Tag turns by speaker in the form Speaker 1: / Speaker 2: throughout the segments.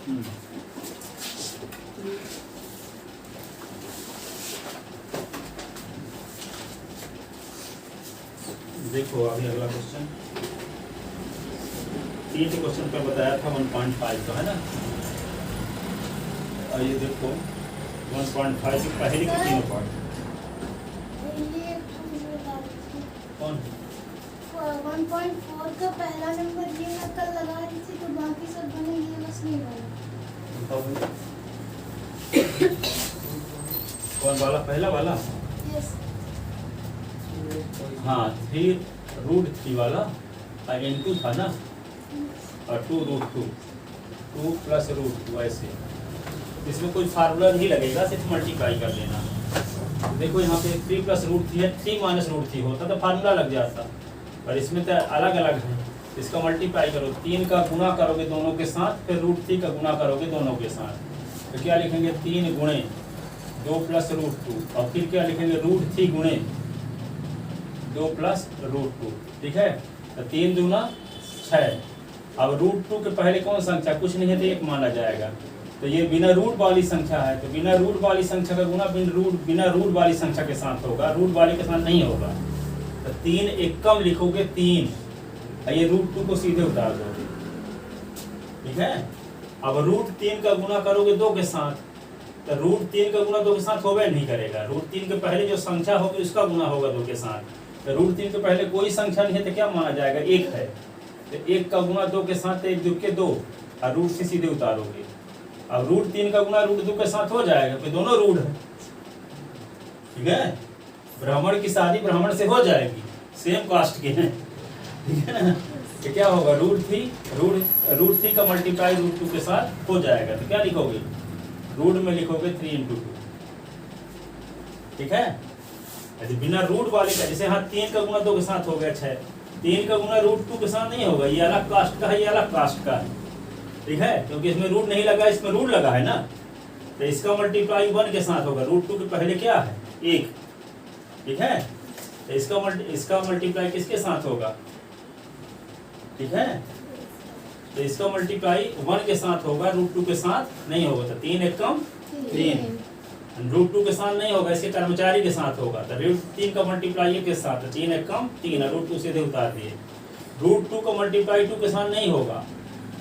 Speaker 1: देखो अभी अगला क्वेश्चन, 3 क्वेश्चन का बताया था 1.5 का, है ना। और ये देखो 1.5 से पहले के तीनों पार्ट। कौन
Speaker 2: 1.4 का पहला नंबर ये मैं कल लगा रही थी, तो बाकी सब बने, ये बस नहीं बना।
Speaker 1: कौन वाला, पहला वाला?
Speaker 2: यस।
Speaker 1: हाँ, 3√3 वाला इनटू था ना, और 2√2, 2 + √2 ऐसे। इसमें कोई फार्मूला नहीं लगेगा, सिर्फ मल्टीप्लाई कर लेना। देखो यहाँ पे 3 + √3 है, 3 - √3 होता तो फार्मूला लग जाता, पर इसमें तो अलग अलग है। इसका मल्टीप्लाई करो, 3 का गुना करोगे दोनों के साथ, फिर √3 का गुना करोगे दोनों के साथ, तो क्या लिखेंगे 3 × 2 + √2, और फिर क्या लिखेंगे √3 × 2 + √2, ठीक है। तो 3 दूना 6। अब √2 के पहले कौन संख्या, कुछ नहीं है तो 1 माना जाएगा। तो ये बिना रूट वाली संख्या है, तो बिना रूट वाली संख्या का गुना बिना रूट वाली संख्या के साथ होगा, रूट वाली के साथ नहीं होगा। तो 3 एकम लिखोगे 3, ये √2 को सीधे उतार दोगे, ठीक है। अब √3 का गुना करोगे 2 के साथ, तो √3 का गुना 2 के साथ होगा नहीं करेगा। √3 के पहले जो संख्या होगी उसका गुना होगा 2 के साथ। तो √3 के पहले कोई संख्या नहीं है तो क्या माना जाएगा, 1 है। तो 1 का गुना 2 के साथ, 1 2 के 2, और रूट से सीधे उतारोगे। अब √3 का गुना √2 के साथ हो जाएगा, तो दोनों रूट है, ठीक है। ब्राह्मण की शादी ब्राह्मण से हो जाएगी, सेम कास्ट के हैं, ठीक है ना। तो क्या होगा √3 का मल्टीप्लाई √2 के साथ हो जाएगा। तो क्या लिखोगे, रूट में लिखोगे 3 × 2, ठीक है। यदि बिना रूट वाले का, जैसे यहाँ 3 का गुना 2 के साथ हो गया 6, 3 का गुना √2 के साथ नहीं होगा, ये अलग कास्ट का है, ये अलग कास्ट का है, ठीक है, क्योंकि इसमें रूट नहीं लगा, इसमें रूट लगा है ना। तो इसका मल्टीप्लाई 1 के साथ होगा, √2 के पहले क्या है 1, ठीक है। तो इसका मल्टीप्लाई किसके साथ होगा, ठीक है। तो इसका मल्टीप्लाई 1 के साथ होगा, √2 के साथ नहीं होगा। तो 3 एकम 3, √2 के साथ नहीं होगा, इसके कर्मचारी के साथ होगा। तो √3 का मल्टीप्लाई के साथ, 3 एकम 3, √2 सीधे उतार दिए। √2 का मल्टीप्लाई 2 के साथ नहीं होगा,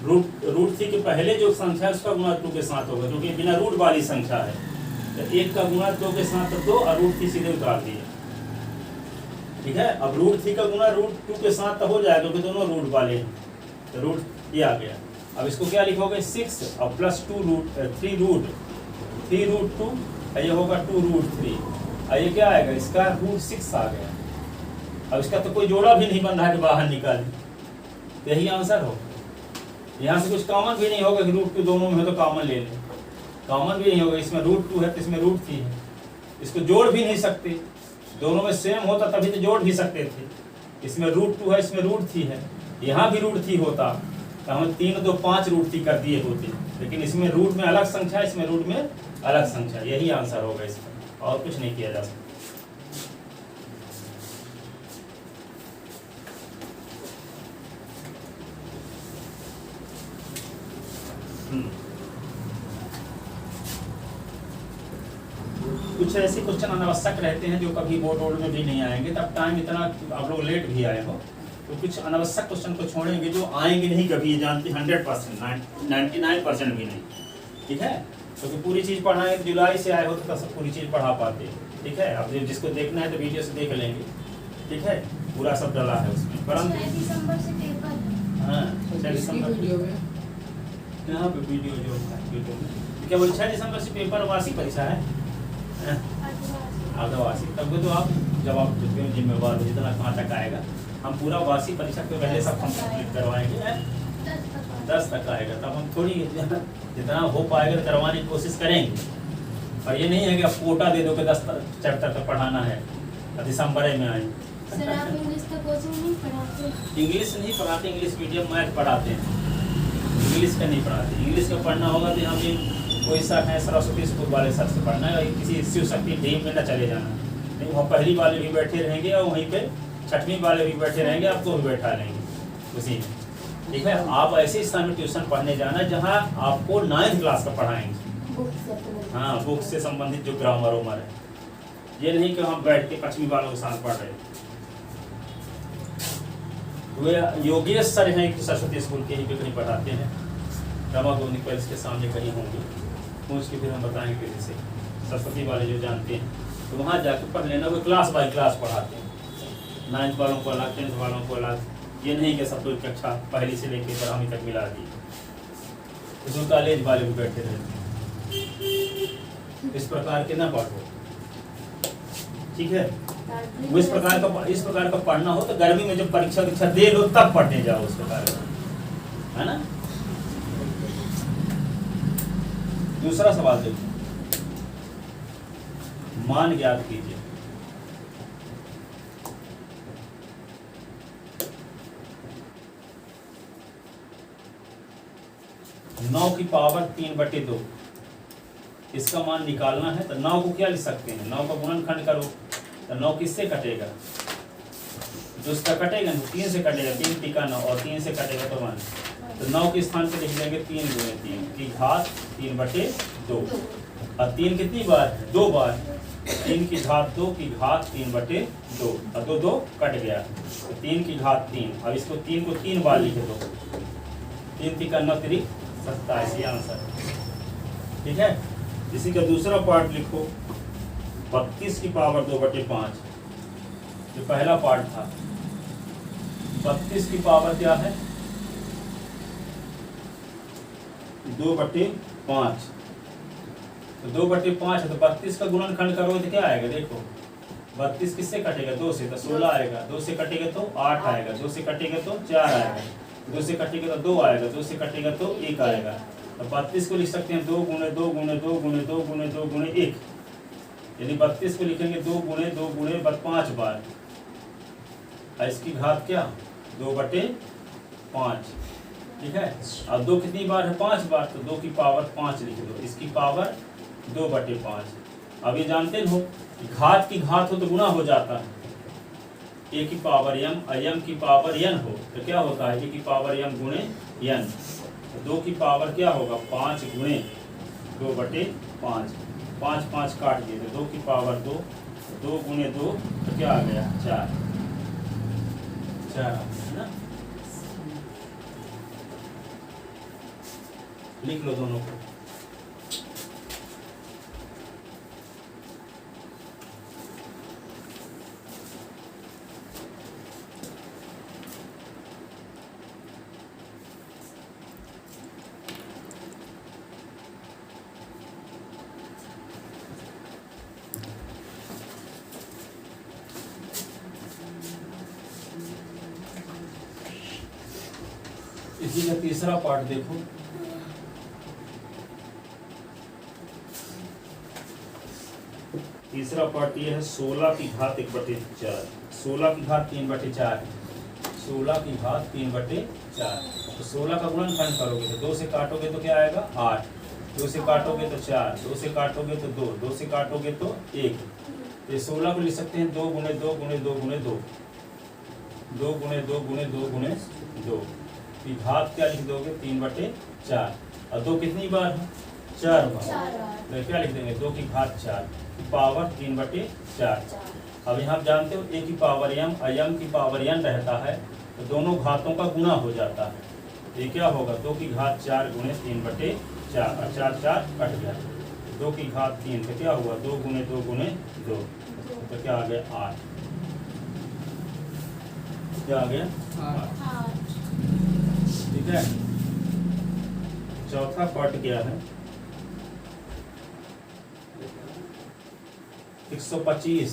Speaker 1: √3 के पहले जो संख्या है उसका गुना 2 के साथ होगा, क्योंकि बिना रूट वाली संख्या है। तो 1 का गुना 2 के साथ, तो 2, और √3 सीधे उतार दिए, ठीक है। अब √3 का गुना √2 के साथ तो हो जाएगा, क्योंकि दोनों रूट वाले हैं। तो रूट ये आ गया। अब इसको क्या लिखोगे 6 और +3√2, ये होगा 2√3, और ये क्या आएगा, इसका √6 आ गया। अब इसका तो कोई जोड़ा भी नहीं बन रहा है कि बाहर निकाले, तो यही आंसर होगा। यहाँ से कुछ कॉमन भी नहीं होगा कि √2 दोनों में हो तो कॉमन ले लें, कॉमन भी नहीं होगा। इसमें √2 है तो इसमें √3 है, इसको जोड़ भी नहीं सकते, दोनों में सेम होता तभी तो जोड़ भी सकते थे। इसमें √2 है, इसमें √3 है, यहाँ भी √3 होता तो हम 3 2 5 √3 कर दिए होते, लेकिन इसमें रूट में अलग संख्या, इसमें रूट में अलग संख्या, यही आंसर होगा इसका, और कुछ नहीं किया जा सकता। कुछ ऐसे क्वेश्चन अनावश्यक रहते हैं जो कभी बोर्ड में भी नहीं आएंगे, तब टाइम इतना आप लोग लेट भी आए हो, तो कुछ अनावश्यक क्वेश्चन को छोड़ेंगे जो आएंगे नहीं कभी, जानते 100%, 99% भी नहीं, ठीक है। क्योंकि तो पूरी चीज़ पढ़ाएंगे, तो जुलाई से आए हो तो सब पूरी चीज़ पढ़ा पाते, ठीक है। अब जिसको देखना है तो वीडियो से देख लेंगे, ठीक है, पूरा सब डला है उसमें। परंतु
Speaker 2: 6 दिसंबर से पेपर,
Speaker 1: हाँ 6 दिसंबर यहाँ पे वीडियो जो है यूट्यूब में, क्या बोले 6 दिसंबर से पेपर, वार्षिक परीक्षा है, अर्धवार्षिक। तब तो आप जवाब देते हो जिम्मेवार हो, जितना कहाँ तक आएगा। हम पूरा वार्षिक परीक्षा के पहले सब हम कंप्लीट करवाएंगे, 10 तक आएगा, तब हम थोड़ी जितना हो पाएगा तो करवाने की कोशिश करेंगे। और ये नहीं है कि आप कोटा दे दो कि 10 चैप्टर तक पढ़ाना है, दिसंबर में आए।
Speaker 2: सर आप इंग्लिश का कोचिंग नहीं पढ़ाते?
Speaker 1: इंग्लिश नहीं पढ़ाते, इंग्लिश मीडियम मैथ पढ़ाते हैं, इंग्लिश का नहीं पढ़ाते। इंग्लिश का पढ़ना होगा तो यहाँ पे कोई सर है सरस्वती स्कूल वाले सर से पढ़ना है, किसी शिव शक्ति टीम में न चले जाना, नहीं वहाँ पहली वाले भी बैठे रहेंगे और वहीं पे 6वीं वाले भी बैठे रहेंगे, आपको भी बैठा लेंगे उसी में, ठीक है, आप ऐसे स्थान में ट्यूशन पढ़ने जाना जहाँ आपको 9th क्लास का पढ़ाएंगे।
Speaker 2: बुक से अपने।
Speaker 1: हाँ, बुक से संबंधित जो ग्रामर उमर है, ये नहीं कि हम बैठ के पश्चिमी वालों के साथ पढ़ रहे हैं। वे योगेश सर हैं एक सरस्वती स्कूल के ही पे कहीं पढ़ाते हैं, रमा गोविंद पैलेस के सामने कहीं होंगे, पूछ के फिर हम बताएंगे जैसे सरस्वती वाले जो जानते हैं तो वहाँ जाकर पढ़ लेना। वो क्लास बाय क्लास पढ़ाते हैं, 9th वालों को अलग, 10th वालों को अलग। ये नहीं कि सब लोग कक्षा पहली से लेकर 12वीं तक मिला दी, इसमें कॉलेज वाले भी बैठे रहते हैं। इस प्रकार के ना पढ़ो, ठीक है। वो इस प्रकार का पढ़ना हो तो गर्मी में जब परीक्षा दे लो तब पढ़ने जाओ उस प्रकार का, है ना। दूसरा सवाल देखो, मान ज्ञात कीजिए। नौ की पावर 3/2, इसका मान निकालना है तो 9 को क्या लिख सकते हैं, 9 का गुणनखंड करो तो 9 किससे कटेगा, जो उसका कटेगा ना 3 से कटेगा, 3 टिका 9 और 3 से कटेगा तो 1, तो 9 के स्थान पे लिख देंगे 3 × 3 की घात 3/2। और 3 कितनी बार, 2 बार, 3 की घात 2 की घात 3/2 और 2 2 कट गया तो 3 की घात 3। अब इसको 3 को 3 बार लिख दो, 3 × 9 = 27, ये आंसर, ठीक है। इसी का दूसरा पार्ट लिखो, 32 की पावर 2/5, जो पहला पार्ट था। 32 की पावर क्या है, 2/5, तो 2/5 है तो 32 का गुणनखंड करोगे तो क्या आएगा, देखो 32 किससे कटेगा, 2 से, तो 16 आएगा, 2 से कटेगा तो 8 आएगा, 2 से कटेगा तो 4 आएगा, 2 से कटेगा तो 2 आएगा, 2 से कटेगा तो 1 आएगा। तो 32 को लिख सकते हैं 2 × 2 × 2 × 2 × 2 × 1, यानी 32 को लिखेंगे 2 × 2 × 5 बार, और इसकी घात क्या, 2/5, ठीक है। अब 2 कितनी बार है, 5 बार, तो 2 की पावर 5 लिख दो, इसकी पावर 2/5। अब ये जानते हो घात की घात हो तो गुणा हो जाता है, a की पावर m m की पावर n हो तो क्या होता है, a की पावर m × n, तो 2 की पावर क्या होगा, 5 × 2/5, 5 5 काट दिए तो 2 की पावर 2, 2 × 2 तो क्या आ गया, 4 है ना। लिख लो दोनों को। इसी का तीसरा पार्ट देखो, तीसरा पार्ट ये है 16 की घात 1/4, 16 की घात 3/4, 16 की घात 3/4, तो 16 का गुणनखंड करोगे तो 2 से काटोगे तो क्या आएगा, 8, 2 से काटोगे तो 4, 2 से काटोगे तो 2, 2 से काटोगे तो 1, तो 16 को लिख सकते हैं 2 × 2 × 2 × 2, 2 × 2 × 2 × 2 की घात क्या लिख दोगे, 3/4, और 2 कितनी बार है, 4 बार, तो क्या लिख देंगे, 2 की घात 4 की पावर 3/4। अब यहाँ आप जानते हो a की पावर m और m की पावर n रहता है तो दोनों घातों का गुणा हो जाता है, ये क्या होगा, 2 की घात 4 × 3/4 और 4 4 कट गया, 2 की घात 3 तो क्या हुआ, 2 × 2 × 2 तो क्या आ गया, 8, क्या आ गया, 8, ठीक है। चौथा पार्ट क्या है, 125,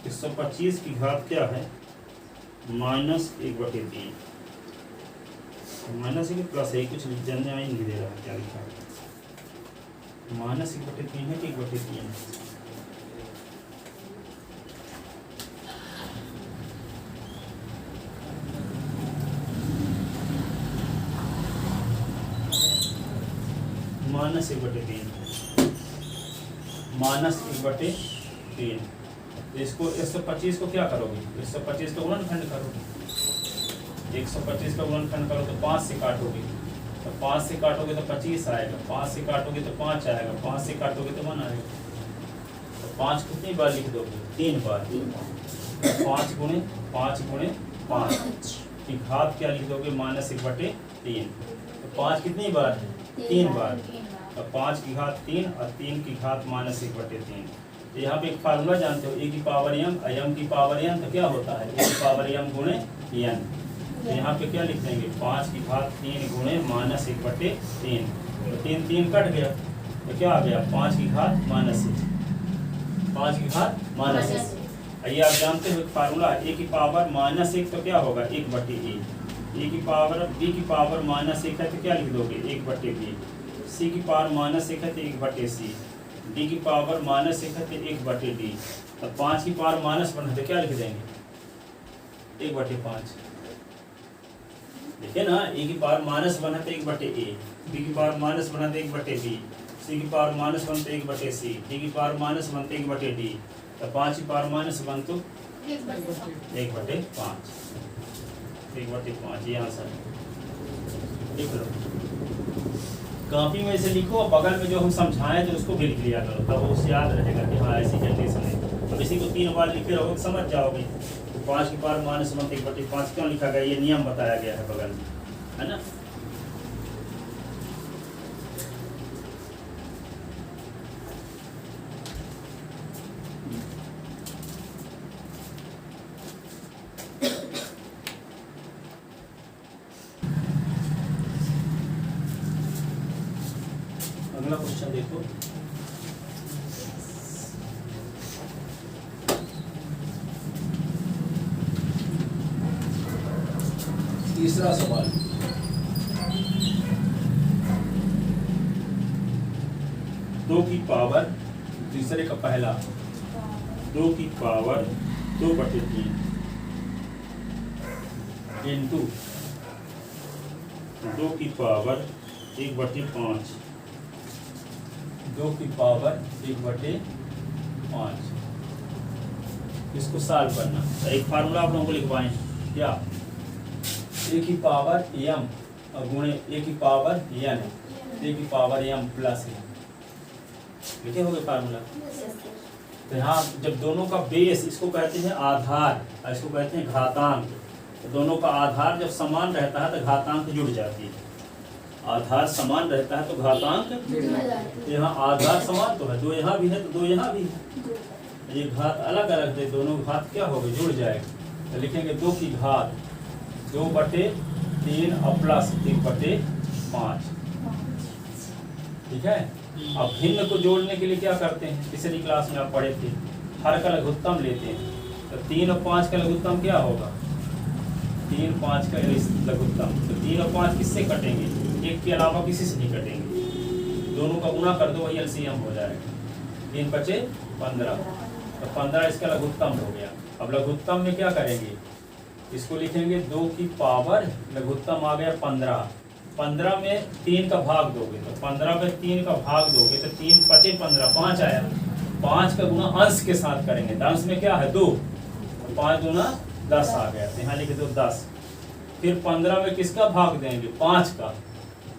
Speaker 1: 125 की घात क्या है, -1/3, माइनस है कि प्लस है, कुछ जानने में नहीं दे रहा क्या लिखा है, -1/3 है कि 1/3 है, -1/3, इसको 125 को क्या करोगे, 125 का गुणनखंड करोगे, 125 का गुणनखंड करो तो 5 से काटोगे, तो 5 से काटोगे तो 25 आएगा, 5 से काटोगे तो 5 आएगा, 5 से काटोगे तो 1 आएगा। तो 5 कितनी बार लिख दोगे? 3 बार। 5 गुणे 5 की घात क्या लिख दोगे? -1/3। तो 5 कितनी बार है? 3 बार। तो 5 की घात 3 और 3 की घात -1/3। तो यहाँ पे एक फार्मूला जानते हो, ए की पावर m, m की पावर n, तो क्या होता है? ए की पावर m गुणे n। तो यहाँ पे क्या लिख देंगे? 5 की घात 3 गुणे -1/3। तो 3 3 कट गया, तो क्या आ गया? 5 की घात -1, 5 की घात -1। ये आप जानते हो फार्मूला, ए की पावर -1 तो क्या होगा? 1/a। ए की पावर b की पावर -1 है तो क्या लिख दोगे? 1/b। c की पावर -1 है तो 1/c। d की पावर -1 है तो 1/d। तो 5 की पावर -1 है तो क्या लिख देंगे? 1/5। देखिए ना, ए की पावर -1 है तो 1/a, b की पावर -1 है तो 1/b, c की पावर -1 तो 1/c, d की पावर -1 तो 1/d। तो 5 की पावर -1 तो 1/5। 1/5 ये आंसर है। लिख लो, कॉपी में से लिखो और बगल में जो हम समझाएं तो उसको भी लिख लिया करो, तब उससे याद रहेगा कि हाँ ऐसी कंडीशन है। अब इसी को 3 बार लिखे रहोगे समझ जाओगे। 5 की पावर -1 तो 1/5 क्यों लिखा गया? ये नियम बताया गया है बगल में, है ना। अगला क्वेश्चन देखो,
Speaker 3: तीसरा सवाल।
Speaker 1: दो की पावर, तीसरे का पहला, 2 की पावर 2/3 इंटू 2 की पावर 1/5, 2 की पावर 1/5। इसको सॉल्व करना। तो एक फार्मूला आप लोगों को लिखवाएं, क्या? ए की पावर m और गुणे ए की पावर n, ए की पावर m प्लस n। लिखे होंगे फार्मूला। तो यहाँ जब दोनों का बेस, इसको कहते हैं आधार और इसको कहते हैं घातांक, तो दोनों का आधार जब समान रहता है तो घातांक जुड़ जाती है। आधार समान रहता है तो घातांक, यहाँ आधार समान तो है, 2 यहाँ भी है तो 2 यहाँ भी है। ये घात अलग अलग थे, दोनों घात क्या हो गए? जुड़ जाएगा। तो लिखेंगे 2 की घात 2/3 और प्लस 1/5। ठीक है। अब भिन्न को जोड़ने के लिए क्या करते हैं? पिछली क्लास में आप पढ़े थे, हर का लघुत्तम लेते हैं। तो 3 और 5 का लघुत्तम क्या होगा? 3 5 का लघुत्तम। तो 3 और 5 किससे कटेंगे? 1 के अलावा किसी से नहीं कटेंगे। दोनों का गुणा कर दो, वही एलसीएम हो जाएगा। 3 बचे 15, तो 15 इसका लघुत्तम हो गया। अब लघुत्तम में क्या करेंगे? इसको लिखेंगे 2 की पावर, लघुत्तम आ गया 15। 15 में 3 का भाग दोगे, तो 15 में 3 का भाग दोगे तो 3 बचे 15, 5 आया। 5 का गुना अंश के साथ करेंगे, तो अंश में क्या है? 2, 5 गुना 10 आ गया। तो यहाँ लिखे दो 10। फिर 15 में किसका भाग देंगे? 5 का,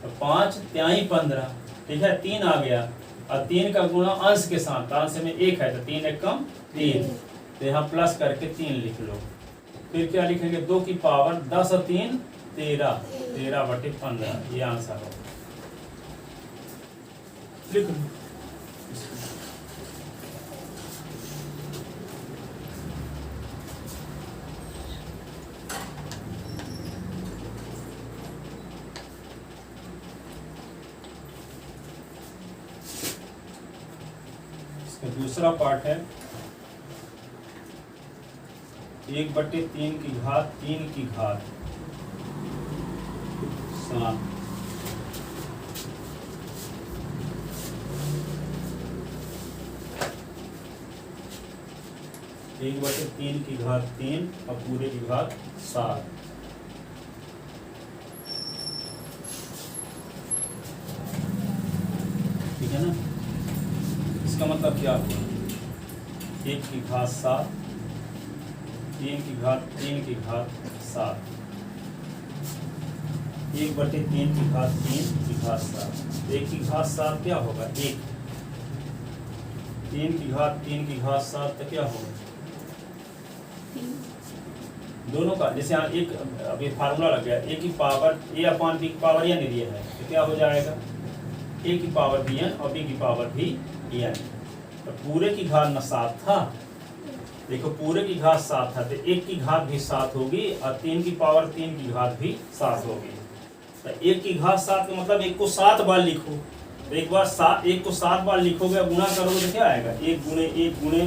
Speaker 1: तो 5 त्याई 15। ठीक है, 3 आ गया और 3 का गुना अंश के साथ, अंश में 1 है तो 3 1 कम 3, तो यहाँ प्लस करके 3 लिख लो। फिर क्या लिखेंगे? 2 की पावर 10 और 3 13, 13/15 ये आंसर हो। लिख लो। इसका दूसरा पार्ट है 1/3 की घात 3 की घात 7। एक बटे 3 की घात 3 और पूरे की घात 7। ठीक है ना। इसका मतलब क्या हुआ? 1 की घात 7, 3 की घात 3 की घात 7। 1/3 की घात 3 की घात 7। 1 की घात 7 क्या होगा? 1। 3 की घात 3 की घात 7 तो क्या होगा? दोनों का जैसे यहाँ एक अभी फार्मूला लग गया, a की पावर a/b की पावर n दिया है तो क्या हो जाएगा? a की पावर भी n और b की पावर भी n। तो पूरे की घात न 7 था, देखो पूरे की घात 7 था तो 1 की घात भी 7 होगी और 3 की पावर 3 की घात भी 7 होगी। तो 1 की घात 7 का मतलब 1 को 7 बार लिखो, तो एक बार 1 को 7 बार लिखोगे, गुणा करोगे तो क्या आएगा? 1 गुणे 1 गुणे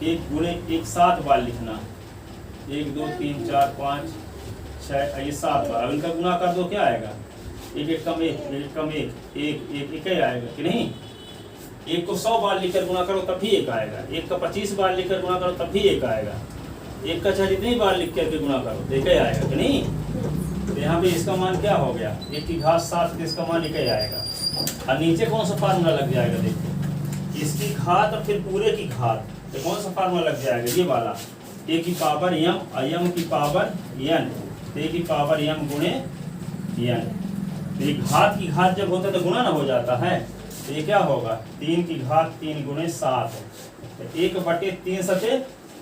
Speaker 1: 1 गुणे 1 7 बार लिखना, 1 2 3 4 5 6 ये 7 बार। अब इनका गुणा कर दो, क्या आएगा? 1 1 कम 1 1 कम 1 1 1 आएगा कि नहीं? 1 को 100 बार लिखकर गुणा करो तब भी 1 आएगा, 1 का 25 बार लिखकर गुणा करो तब भी 1 आएगा, 1 का 4 जितनी बार लिख करके गुणा करो तो 1 आएगा कि नहीं? तो यहाँ पे इसका मान क्या हो गया? 1 की घात 7 तो इसका मान 1 आएगा। और नीचे कौन सा फार्मूला लग जाएगा? देखो इसकी घात और फिर पूरे की घात, तो कौन सा फार्मूला लग जाएगा? ये वाला, a की पावर m और m की पावर n, a की पावर m गुणे n। तो ये घात की घात जब होता है तो गुणा ना हो जाता है, तो ये क्या होगा? 3 की घात 3 गुणे 7, तो 1/3 सचे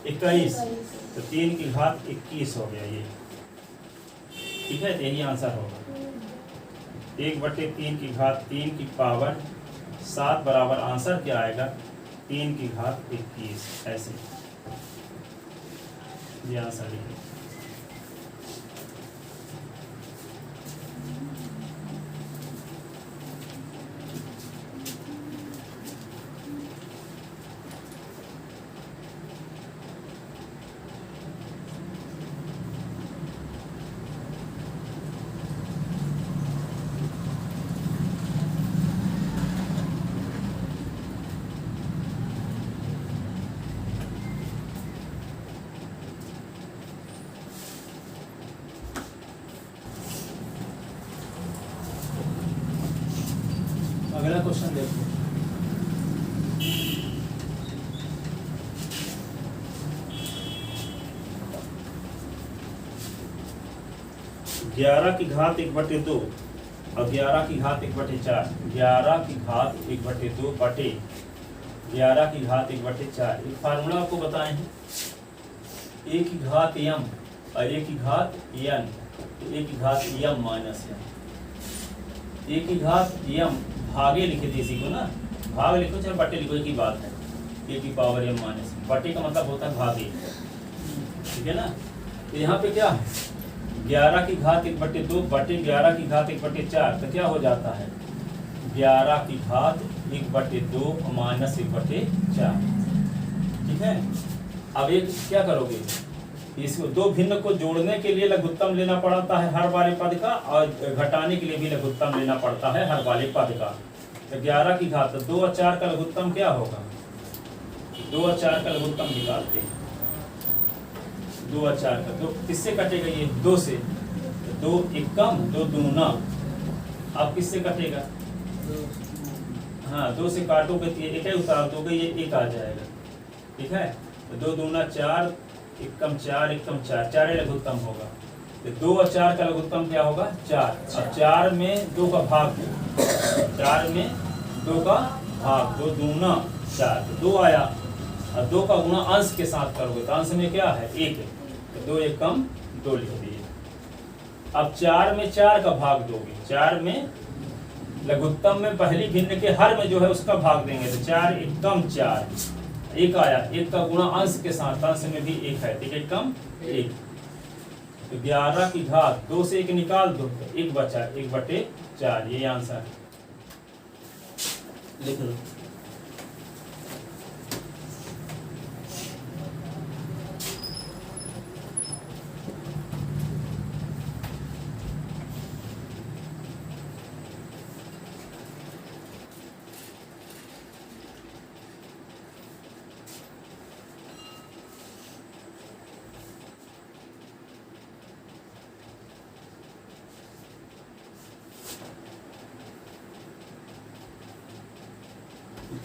Speaker 1: 21, तो 3 की घात 21 हो गया ये, ठीक है? तो यही आंसर होगा। 1/3 की घात 3 की पावर 7 बराबर आंसर क्या आएगा? 3 की घात 21। ऐसे ये आंसर लिखिए। अगला क्वेश्चन देखो, ग्यारह की घात 1/2 और 11 की घात 1/4, 11 की घात 1/2 बटे 11 की घात 1/4। एक फार्मूला आपको बताए हैं, a की घात m और a की घात n, तो a की घात m माइनस n। a की घात m भागे लिखे थे इसी को ना, भाग लिखो चाहे बटे लिखो, एक ही बात है। a की पावर m माइनस, बटे का मतलब होता है भागे, ठीक है ना? तो यहाँ पे क्या है? 11 की घात 1/2 बटे 11 की घात 1/4, तो क्या हो जाता है? 11 की घात 1/2 माइनस 1/4, ठीक है? अब एक क्या करोगे? इसको दो भिन्न को जोड़ने के लिए लघुत्तम लेना पड़ता है हर वाले पद का, और घटाने के लिए भी लघुत्तम लेना पड़ता है हर वाले पद का। तो 11 की घात 2 और 4 का लघुत्तम क्या होगा? 2 और 4 का लघुत्तम निकालते हैं, 2 और 4 का, 2 किससे कटेगा? ये 2 से, 2 एकम 2 दूना, अब किससे कटेगा? हाँ 2 से काटोगे तो एक ही उतार दोगे, ये 1 आ जाएगा, ठीक है? तो 2 दूना 4, एकम 4 एकम 4, 4 लघुत्तम होगा। तो 2 और 4 का लघुत्तम क्या होगा? 4। अब 4 में 2 का भाग, 4 में 2 का भाग, 2 दूना 4, तो 2 आया, और 2 का गुणा अंश के साथ करोगे तो अंश में क्या है? 1, तो 2 एकम 2 लिख दिए। अब 4 में 4 का भाग दोगे, 4 में लघुत्तम में पहली भिन्न के हर में जो है उसका भाग देंगे, तो 4 एकम 4, 1 आया, 1 का गुणा अंश के साथ, अंश में भी 1 है, ठीक है? कम 1, तो 11 की घात 2 से 1 निकाल दो तो 1 बचा, 1/4, ये आंसर लिख लो।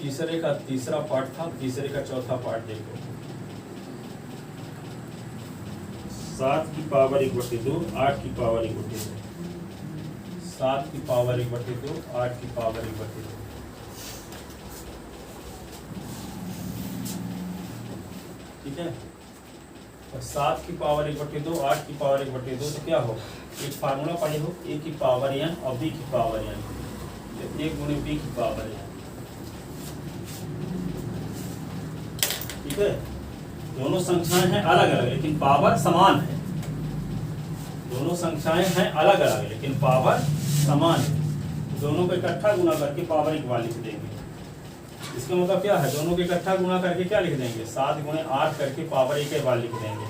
Speaker 1: तीसरे का तीसरा पार्ट था, तीसरे का चौथा पार्ट देखो। 7 की पावर 1/2, 8 की पावर 1/2, 7 की पावर 1/2, 8 की पावर 1/2। ठीक है, और 7 की पावर 1/2, 8 की पावर 1/2, तो क्या हो, एक फार्मूला पढ़े हो, a की पावर n और b की पावर n, तो 1 गुणे b की पावर n। ठीक है, दोनों संख्याएं हैं अलग अलग लेकिन पावर समान है। दोनों संख्याएं हैं अलग अलग लेकिन पावर समान है। दोनों को इकट्ठा गुणा करके पावर 1 लिख देंगे। इसका मतलब क्या है, दोनों को इकट्ठा गुणा करके क्या लिख देंगे, 7 गुणे 8 करके पावर 1 लिख देंगे।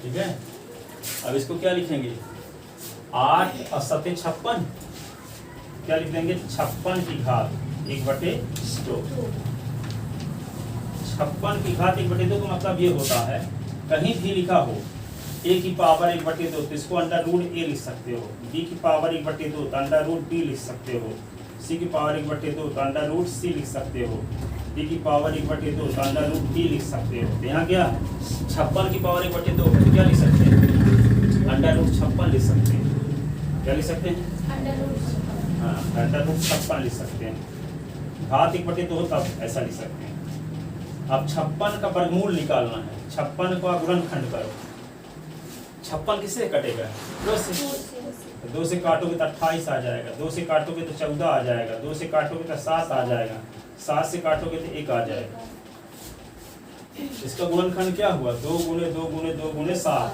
Speaker 1: ठीक है, अब इसको क्या लिखेंगे, 8 और 7 56, क्या लिख देंगे, 56 की घात 1/2। 56 की घात 1/2 का मतलब ये होता है, कहीं भी लिखा हो a की पावर 1/2 तो इसको अंडर रूट a लिख सकते हो, b की पावर 1/2 तो अंडर रूट b लिख सकते हो, c की पावर 1/2 तो अंडर रूट c लिख सकते हो, d की पावर 1/2 तो अंडर रूट d लिख सकते हो। तो यहाँ क्या है, 56 की पावर 1/2 तो क्या लिख सकते हैं, अंडर रूट 56 लिख सकते हैं। क्या लिख सकते हैं, हाँ, अंडर रूट 56 लिख सकते हैं। घात 1/2 हो तब ऐसा लिख सकते हैं। अब 56 का वर्गमूल निकालना है, 56 का गुणनखंड करो। 56 किससे कटेगा, 2 से। 2 से काटोगे तो 28 आ जाएगा, 2 से काटोगे तो 14 आ जाएगा, 2 से काटोगे तो 7 आ जाएगा, 7 से काटोगे तो 1 आ जाएगा। इसका गुणनखंड क्या हुआ, 2 गुणे 2 गुणे 2 गुणे 7।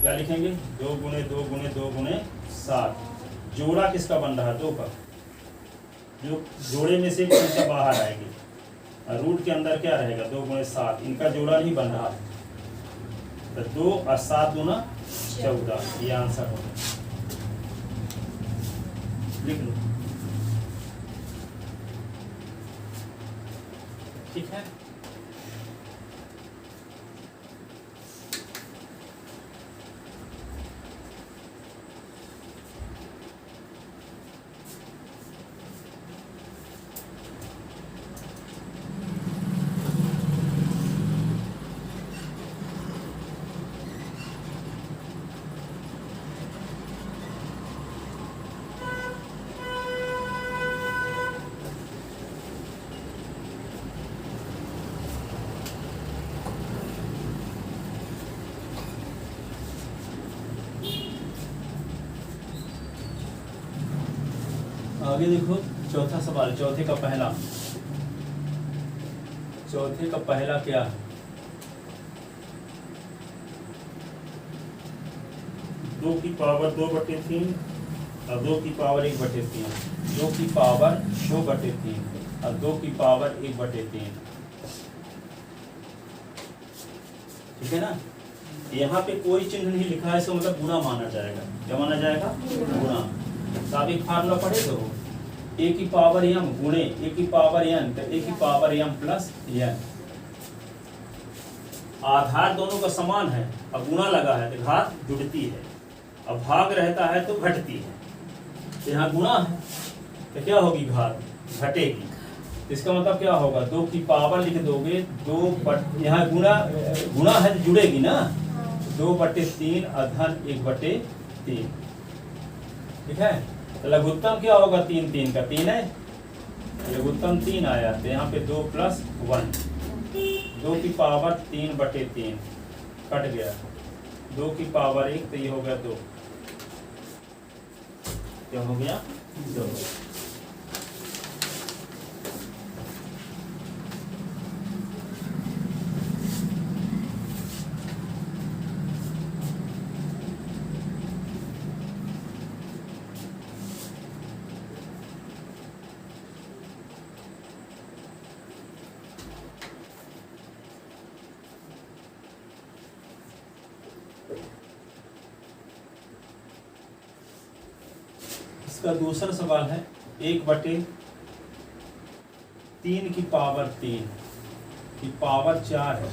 Speaker 1: क्या लिखेंगे, 2 गुणे 2 गुणे 2 गुणे 7। जोड़ा किसका बन रहा है, 2 का। जो जोड़े में से एक संख्या बाहर आएगी, रूट के अंदर क्या रहेगा, 2 गुणे 7। इनका जोड़ा नहीं बन रहा, तो 2 और 7 दूना 14, ये आंसर होगा। लिख लो, ठीक है। आगे देखो, चौथा सवाल, चौथे का पहला क्या है, 2 की पावर 2/3 और 2 की पावर 1/3, 2 की पावर 2/3 और 2 की पावर 1/3। ठीक है ना, यहाँ पे कोई चिन्ह नहीं लिखा है, इसका मतलब गुणा माना जाएगा। क्या माना जाएगा, गुणा। तो आप एक फार्मूला पढ़े तो, a की पावर m गुणे a की पावर n, तो a की पावर m प्लस n। आधार दोनों का समान है, अब गुणा लगा है तो घात जुड़ती है, अब भाग रहता है तो घटती है। तो यहाँ गुणा है तो क्या होगी, घात घटेगी। तो इसका मतलब क्या होगा, 2 की पावर लिख दोगे, 2 यहाँ गुणा है तो जुड़ेगी ना, 2/3 अधन 1/3। ठीक है, तो लघुत्तम क्या होगा, 3 3 का 3 है, लघुत्तम 3 आया, तो यहाँ पे 2 + 1, 2 की पावर 3/3 कट गया, 2 की पावर 1, तो ये हो गया 2। क्या हो गया, 2। इसका दूसरा सवाल है, 1/3 की पावर 3 की पावर 4 है।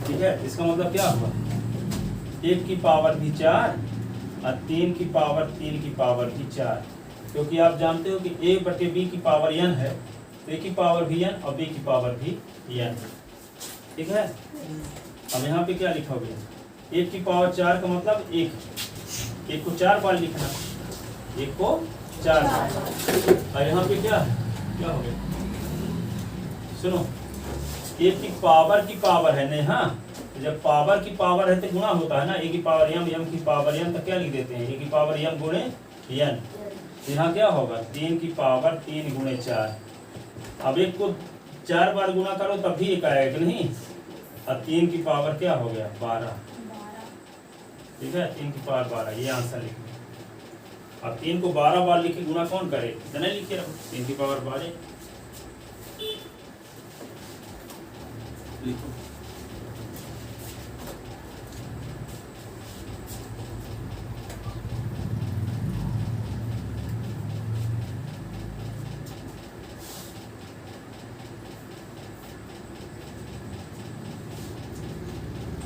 Speaker 1: ठीक है, इसका मतलब क्या हुआ, 1 की पावर भी 4 और 3 की पावर 3 की पावर भी 4। क्योंकि आप जानते हो कि a/b की पावर n है, तो a की पावर भी n और b की पावर भी n। ठीक है। अब यहाँ पे क्या लिखोगे, 1 की पावर 4 का मतलब 1 को 4 बार लिखना, 1 को 4 बार। और यहाँ पे क्या हो गया, सुनो, 1 की पावर है नहीं, हाँ, जब पावर की पावर है तो गुणा होता है ना, a की पावर m की पावर n, तो क्या लिख देते हैं, a की पावर m गुणे n। यहाँ क्या होगा, 3 की पावर 3 गुणे 4। अब 1 को 4 बार गुणा करो तब भी 1 आएगा कि नहीं। अब 3 की पावर क्या हो गया, 12। ठीक है, 3 की पावर 12, ये आंसर लिखना। अब 3 को 12 बार लिखे गुणा कौन करे, इतना लिख के रखो, 3 की पावर 12 लिखो।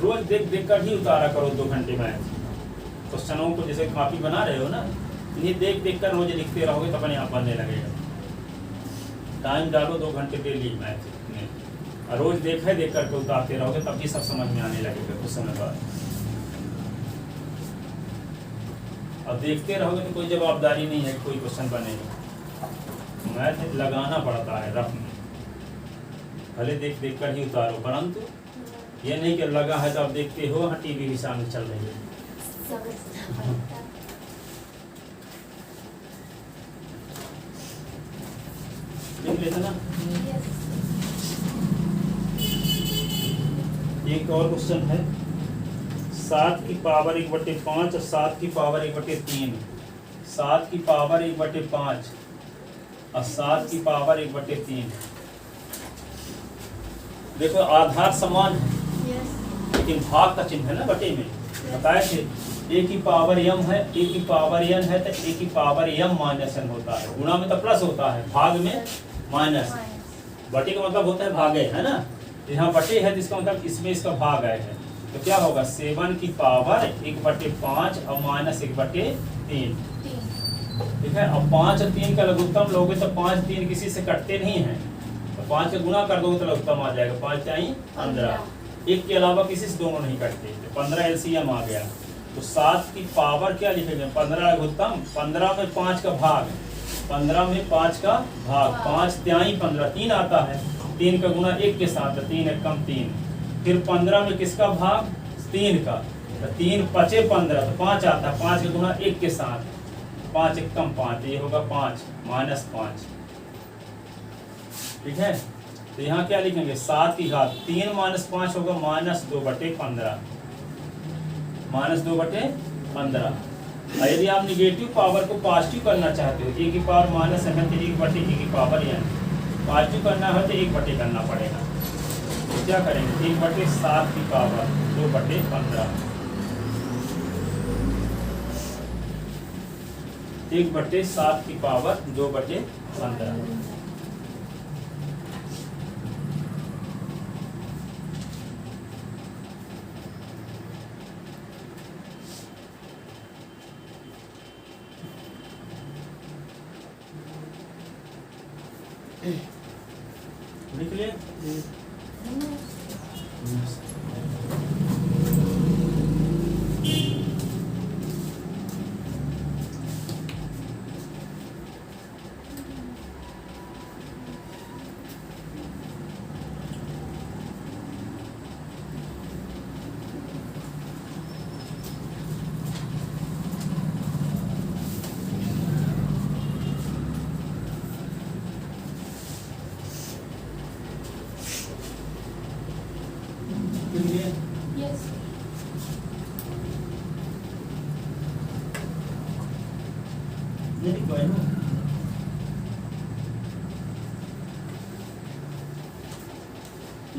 Speaker 1: रोज देख देख कर ही उतारा करो 2 घंटे में क्वेश्चनों को, जैसे कॉपी बना रहे हो ना, इन्हें देख देख कर रोज लिखते रहोगे तो अपने आप बनने लगेगा। टाइम डालो 2 घंटे डेली मैथ में, और रोज देख कर उतारते रहोगे तब भी सब समझ में आने लगेगा कुछ समय बाद। अब देखते रहोगे तो कोई जवाबदारी नहीं है कोई क्वेश्चन बनेगा। मैथ लगाना पड़ता है रफ में, भले देख देख कर ही उतारो, परंतु ये नहीं कि लगा है तो आप देखते हो, हाँ टीवी भी सामने चल रही है। देख लेते ना। एक और क्वेश्चन है, 7 की पावर 1/5 और 7 की पावर 1/3, 7 की पावर 1/5 और 7 की पावर 1/3। देखो आधार समान है लेकिन भाग का चिन्ह है ना बटे में, बताए थे। a की पावर m है, a की पावर n है तो a की पावर m माइनस n होता है। गुणा में तो प्लस होता है, भाग में माइनस। बटे का मतलब होता है भागे, है ना। यहाँ बटे है तो इसका मतलब इसमें इसका भाग आए है, तो क्या होगा, 7 की पावर 1/5 और माइनस 1/3। ठीक है। अब 5 और 3 का लघुत्तम लोगे तो 5 3 किसी से कटते नहीं है, तो 5 का गुणा कर दोगे तो लघुत्तम आ जाएगा, 5 4 15। 1 के अलावा किसी से दोनों नहीं कटते, तो 15 एलसीएम आ गया। तो 7 की पावर क्या लिखेंगे, 15 लघुत्तम, 15 में 5 का भाग, 15 में 5 का भाग, 5 3 15, 3 आता है, 3 का गुणा 1 के साथ, 3 1 कम 3। फिर 15 में किसका भाग, 3 का, तो 3 5 15, तो 5 आता है, 5 का गुणा 1 के साथ, 5 1 कम 5, ये होगा 5 माइनस 5। ठीक है। तो यहाँ क्या लिखेंगे, 7 की घात 3 माइनस 5 होगा -2/15, -2/15। यदि आप निगेटिव पावर को पॉजिटिव करना चाहते हो, a की पावर माइनस है तो 1/a की पावर n, पॉजिटिव करना है तो 1/, करना पड़ेगा। तो क्या करेंगे, 1/7 की पावर 2/15, 1/7 की पावर 2/15। लिख लिए।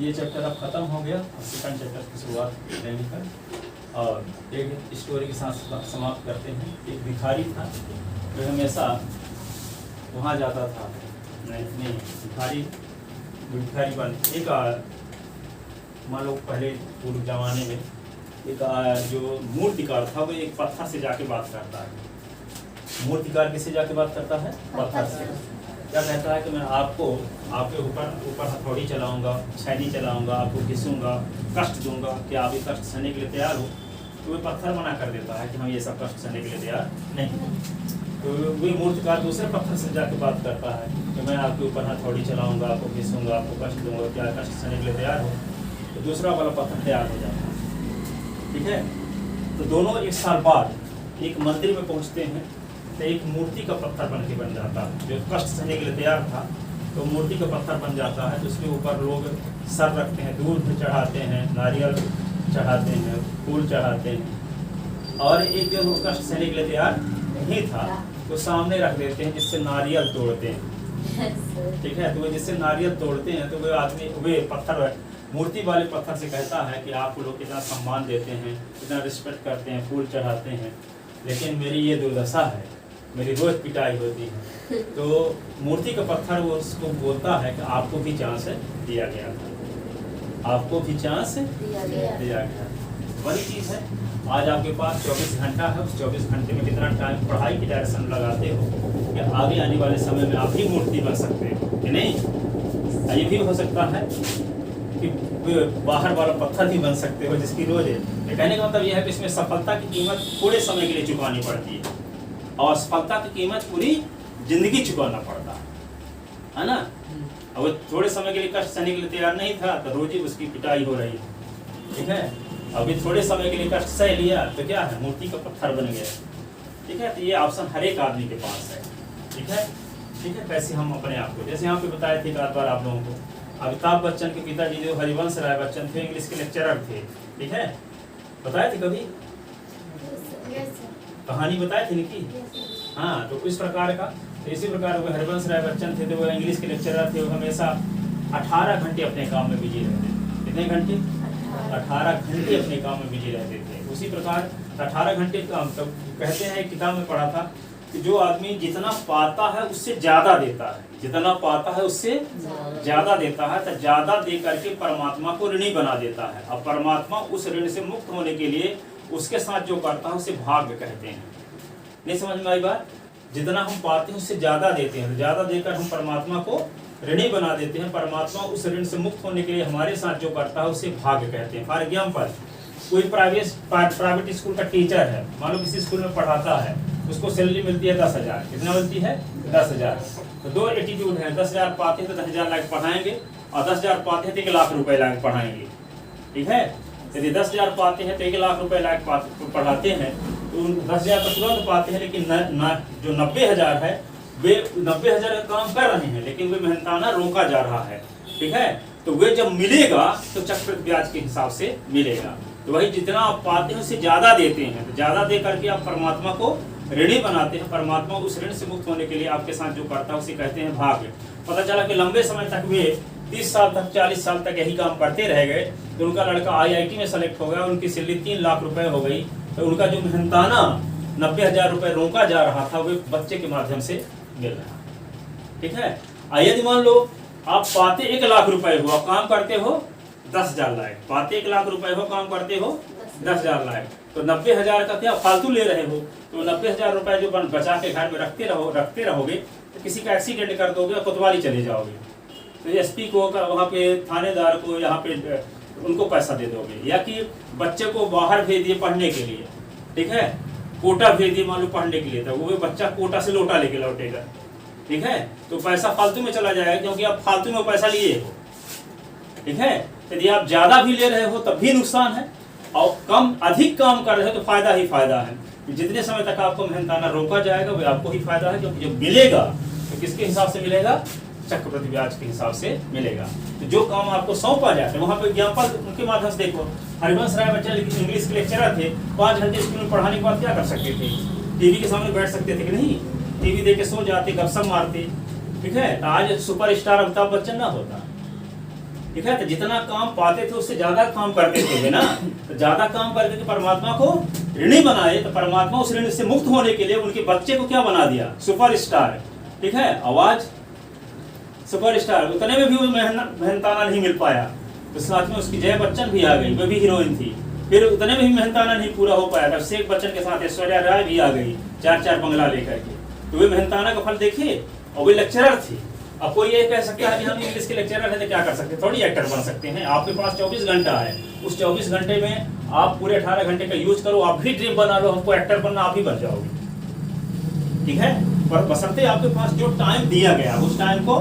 Speaker 1: ये चैप्टर अब खत्म हो गया, अब सेकंड चैप्टर की शुरुआत लेने का, और एक स्टोरी के साथ समाप्त करते हैं। एक भिखारी था जो हमेशा वहाँ जाता था, नहीं भिखारी बन, एक मान लो पहले पूर्व जमाने में एक जो मूर्तिकार था वो एक पत्थर से जाके बात करता है। मूर्तिकार किससे जाके बात करता है, पत्थर से। क्या कहता है कि मैं आपको आपके ऊपर हथौड़ी चलाऊंगा, छैनी चलाऊंगा, आपको घिसूंगा, कष्ट दूंगा, कि आप ये कष्ट सहने के लिए तैयार हो? तो वह पत्थर मना कर देता है कि हम ये सब कष्ट सहने के लिए तैयार नहीं। तो वही मूर्तिकार दूसरे पत्थर से जाकर बात करता है कि मैं आपके ऊपर हथौड़ी चलाऊंगा, आपको घिसूंगा, आपको कष्ट दूंगा, क्या कष्ट सहने के लिए तैयार हो? तो दूसरा वाला पत्थर तैयार हो जाता है। ठीक है, तो दोनों 1 साल बाद एक मंदिर में पहुंचते हैं, तो एक मूर्ति का पत्थर बन जाता है। जो कष्ट सहने के लिए तैयार था तो मूर्ति का पत्थर बन जाता है। तो उसके ऊपर लोग सर रखते हैं, दूध चढ़ाते हैं, नारियल चढ़ाते हैं, फूल चढ़ाते हैं। और एक जो कष्ट सहने के लिए तैयार नहीं था तो सामने रख देते हैं, जिससे नारियल तोड़ते हैं। ठीक है, तो वे जिससे नारियल तोड़ते हैं तो वे आदमी वे पत्थर मूर्ति वाले पत्थर से कहता है कि आप लोग कितना सम्मान देते हैं, कितना रिस्पेक्ट करते हैं, फूल चढ़ाते हैं, लेकिन मेरी ये दुर्दशा है, मेरी रोज पिटाई होती है। तो मूर्ति का पत्थर वो उसको बोलता है कि आपको भी चांस दिया गया था, आपको भी चांस दिया गया। वही चीज़ है, आज आपके पास 24 घंटा है, उस 24 घंटे में कितना टाइम पढ़ाई की डायरेक्शन लगाते हो कि आगे आने वाले समय में आप ही मूर्ति बन सकते हो कि नहीं? ये भी हो सकता है कि बाहर वाला पत्थर भी बन सकते हो जिसकी रोज है। कहने का मतलब यह है कि इसमें सफलता की कीमत थोड़े समय के लिए चुकानी पड़ती है और असफलता की कीमत पूरी जिंदगी चुकाना पड़ता है ना? अब वो थोड़े समय के लिए कष्ट सहने के लिए तैयार नहीं था तो रोज ही उसकी पिटाई हो रही है। ठीक है, अभी थोड़े समय के लिए कष्ट सह लिया तो क्या है, मूर्ति का पत्थर बन गया। ठीक है, तो ये ऑप्शन हर एक आदमी के पास है। ठीक है, ठीक है। कैसे हम अपने आप को, जैसे यहाँ पे बताए थे एक बार आप लोगों को, अमिताभ बच्चन के पिताजी जो हरिवंश राय बच्चन थे, इंग्लिश के लेक्चरर थे। ठीक है, बताए थे कभी कहानी बताए थे निकी? हाँ, तो इस प्रकार का, तो इसी प्रकार वो हरिवंश राय बच्चन थे, तो वो इंग्लिश के लेक्चरर थे। वो हमेशा 18 घंटे अपने काम में बिजी रहते थे। कितने घंटे? 18 घंटे अपने काम में बिजी रहते थे। उसी प्रकार 18 घंटे काम, तो कहते हैं एक किताब में पढ़ा था कि जो आदमी जितना पाता है उससे ज्यादा देता है, जितना पाता है उससे ज्यादा देता है, तो ज्यादा दे करके परमात्मा को ऋणी बना देता है। अब परमात्मा उस ऋण से मुक्त होने के लिए उसके साथ जो करता है उसे भाग्य कहते हैं। नहीं समझ में आई बात? जितना हम पाते हैं उससे ज्यादा देते हैं, ज्यादा देकर हम परमात्मा को ऋणी बना देते हैं। परमात्मा उस ऋण से मुक्त होने के लिए हमारे साथ जो करता है उसे भाग्य कहते हैं। फॉर एग्जाम्पल, कोई प्राइवेट स्कूल का टीचर है, मान लो किसी स्कूल में पढ़ाता है, उसको सैलरी मिलती है 10,000। कितना मिलती है? 10,000। तो दो एटीट्यूड है, 10,000 पाते हैं तो 10,000 लाख पढ़ाएंगे, और 10,000 पाते हैं तो 1 लाख रुपए लाख पढ़ाएंगे। ठीक है, यदि 10,000 पाते हैं तो 1 लाख रुपए लाख पढ़ाते हैं, तो 10,000 तो तुरंत पाते हैं, लेकिन जो 90,000 है वे 90,000 का काम कर रहे हैं, लेकिन वे मेहनताना रोका जा रहा है। ठीक है, तो वे जब मिलेगा तो चक्रवृद्धि ब्याज के हिसाब से मिलेगा। तो वही जितना आप पाते हैं उससे ज्यादा देते हैं, तो ज्यादा दे करके आप परमात्मा को ऋणी बनाते हैं। परमात्मा उस ऋण से मुक्त होने के लिए आपके साथ जो करता है उसे कहते हैं भाग्य। पता चला कि लंबे समय तक वे 30 साल तक 40 साल तक यही काम करते रह गए, तो उनका लड़का IIT में सेलेक्ट हो गया, उनकी सैलरी 3 लाख रुपए हो गई। तो उनका जो मेहनताना 90,000 रुपए रोका जा रहा था वे बच्चे के माध्यम से मिल रहा। ठीक है, यदि मान लो आप पाते 1 लाख रुपए हो, आप काम करते हो 10,000 लाख, पाते 1 लाख रुपए हो, काम करते हो 10,000 लाख, तो 90,000 का क्या फालतू ले रहे हो। तो 90,000 रुपए जो बचा के घर में रखते रहोगे तो किसी का एक्सीडेंट कर दोगे और कोतवाली चले जाओगे, तो SP को वहाँ पे थानेदार को यहाँ पे उनको पैसा दे दोगे, या कि बच्चे को बाहर भेज दिए पढ़ने के लिए। ठीक है, कोटा भेज दिए मान लो पढ़ने के लिए, तो वो बच्चा कोटा से लोटा लेके लौटेगा। ठीक है, तो पैसा फालतू में चला जाएगा, क्योंकि आप फालतू में पैसा लिए हो। ठीक है, यदि आप ज्यादा भी ले रहे हो तब भी नुकसान है, और अधिक काम कर रहे हो तो फायदा ही फायदा है। जितने समय तक आपको मेहनताना रोका जाएगा वो आपको ही फायदा है, क्योंकि जब मिलेगा तो किसके हिसाब से मिलेगा? चक्रवृद्धि ब्याज के हिसाब से मिलेगा। तो जो काम आपको सौंपा जाए, वहाँ पे एग्जाम्पल उनके माध्यम से देखो। हरिवंश राय बच्चन इंग्लिश के लेक्चरर थे, 5 घंटे स्कूल में पढ़ाने के बाद क्या कर सकते थे? टीवी के सामने बैठ सकते थे कि नहीं? टीवी देख के सो जाते, गपशप मारते। ठीक है, आज सुपरस्टार अमिताभ बच्चन ना होता। ठीक है, तो जितना काम पाते थे उससे ज्यादा काम करते थे ना, तो ज्यादा काम करके परमात्मा को ऋणी बनाए, तो परमात्मा उस ऋण से मुक्त होने के लिए उनके बच्चे को क्या बना दिया? सुपरस्टार। ठीक है, आवाज सुपरस्टार, उतने में भी वो मेहनताना नहीं मिल पाया, तो साथ में उसकी जया बच्चन भी आ गई, वो भी हीरोइन थी। फिर उतने में भी मेहनताना नहीं पूरा हो पाया, तब शेख बच्चन के साथ ऐश्वर्या राय भी आ गई 4-4 बंगला लेकर के। तो वे मेहनताना का फल देखिए, और वे लेक्चरर थी। अब कोई ये कह सकता है कि हम इंग्लिश के लेक्चरर हैं तो क्या कर सकते हैं, थोड़ी एक्टर बन सकते हैं। आपके पास 24 घंटा है, उस 24 घंटे में आप पूरे 18 घंटे का यूज करो, आप भी ड्रीम बना लो, हमको एक्टर बनना, आप ही बन जाओगे, ठीक है। पर बशर्ते आपके पास जो टाइम दिया गया उस टाइम को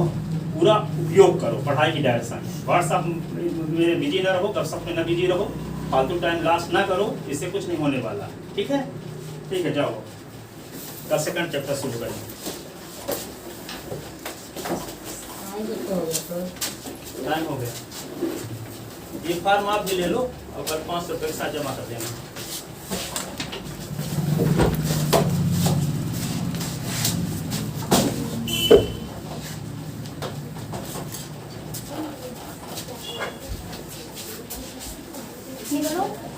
Speaker 1: पूरा उपयोग करो पढ़ाई की डायरेक्शन में। व्हाट्सएप में बिजी ना रहो, गपशप में ना बिजी रहो, फालतू टाइम लॉस ना करो, इससे कुछ नहीं होने वाला, ठीक है। ठीक है, जाओ कल सेकंड चैप्टर शुरू करेंगे। टाइम हो गया, ये फॉर्म आप भी ले लो और कल 500 रुपये के साथ जमा कर देना।
Speaker 2: निकलो।